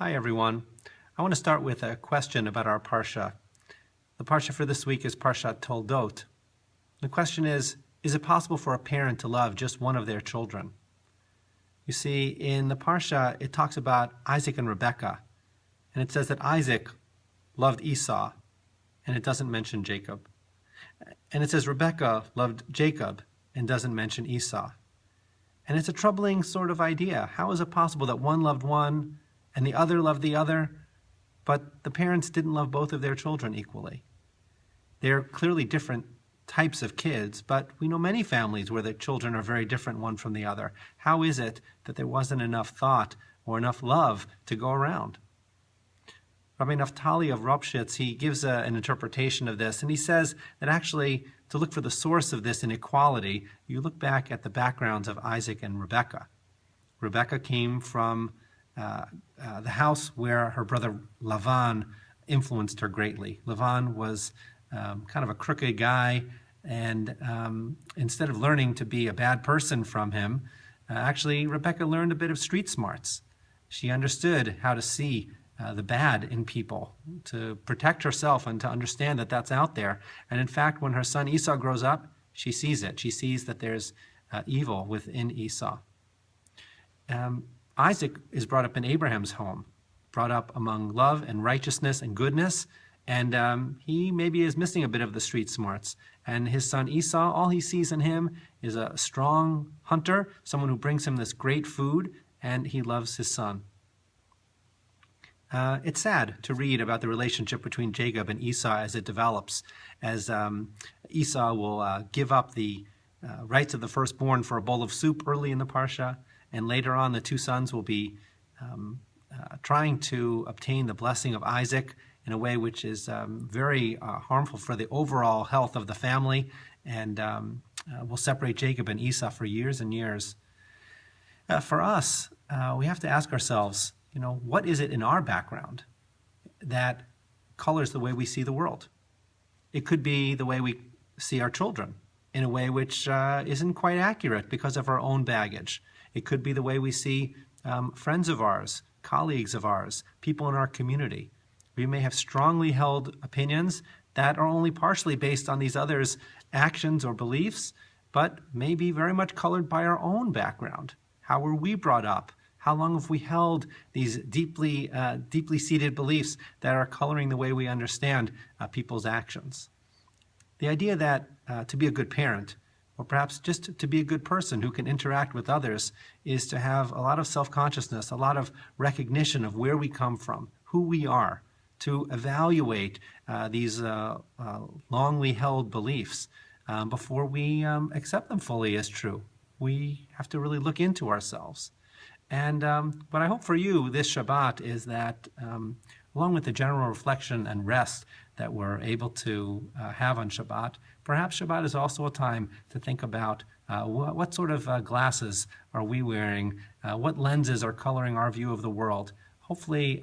Hi everyone. I want to start with a question about our parsha. The parsha for this week is Parashat Toledot. The question is it possible for a parent to love just one of their children? You see, in the parsha, it talks about Isaac and Rebekah, and it says that Isaac loved Esau, and it doesn't mention Jacob. And it says Rebekah loved Jacob, and doesn't mention Esau. And it's a troubling sort of idea. How is it possible that one loved one and the other loved the other, but the parents didn't love both of their children equally? They're clearly different types of kids, but we know many families where the children are very different one from the other. How is it that there wasn't enough thought or enough love to go around? Rabbi Naphtali of Ropshitz, he gives an interpretation of this, and he says that actually to look for the source of this inequality, you look back at the backgrounds of Isaac and Rebekah. Rebekah came from the house where her brother Lavan influenced her greatly. Lavan was kind of a crooked guy, and instead of learning to be a bad person from him, actually Rebekah learned a bit of street smarts. She understood how to see the bad in people, to protect herself and to understand that that's out there. And in fact, when her son Esau grows up, she sees it. She sees that there's evil within Esau. Isaac is brought up in Abraham's home, brought up among love and righteousness and goodness, and he maybe is missing a bit of the street smarts. And his son Esau, all he sees in him is a strong hunter, someone who brings him this great food, and he loves his son. It's sad to read about the relationship between Jacob and Esau as it develops, as Esau will give up the rights of the firstborn for a bowl of soup early in the parsha, and later on the two sons will be trying to obtain the blessing of Isaac in a way which is very harmful for the overall health of the family, and will separate Jacob and Esau for years and years. For us, we have to ask ourselves, what is it in our background that colors the way we see the world? It could be the way we see our children in a way which isn't quite accurate because of our own baggage. It could be the way we see friends of ours, colleagues of ours, people in our community. We may have strongly held opinions that are only partially based on these others' actions or beliefs, but may be very much colored by our own background. How were we brought up? How long have we held these deeply seated beliefs that are coloring the way we understand people's actions? The idea that to be a good parent, or perhaps just to be a good person who can interact with others, is to have a lot of self-consciousness, a lot of recognition of where we come from, who we are, to evaluate these longly held beliefs before we accept them fully as true. We have to really look into ourselves. And what I hope for you this Shabbat is that, along with the general reflection and rest that we're able to have on Shabbat, perhaps Shabbat is also a time to think about what sort of glasses are we wearing, what lenses are coloring our view of the world. Hopefully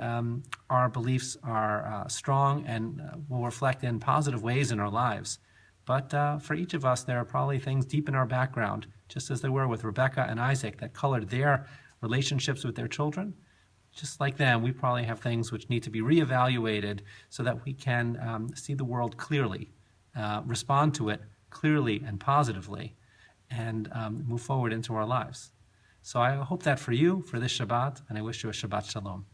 our beliefs are strong and will reflect in positive ways in our lives. But for each of us, there are probably things deep in our background, just as there were with Rebekah and Isaac, that colored their relationships with their children. Just like them, we probably have things which need to be reevaluated so that we can see the world clearly, respond to it clearly and positively, and move forward into our lives. So I hope that for you, for this Shabbat, and I wish you a Shabbat Shalom.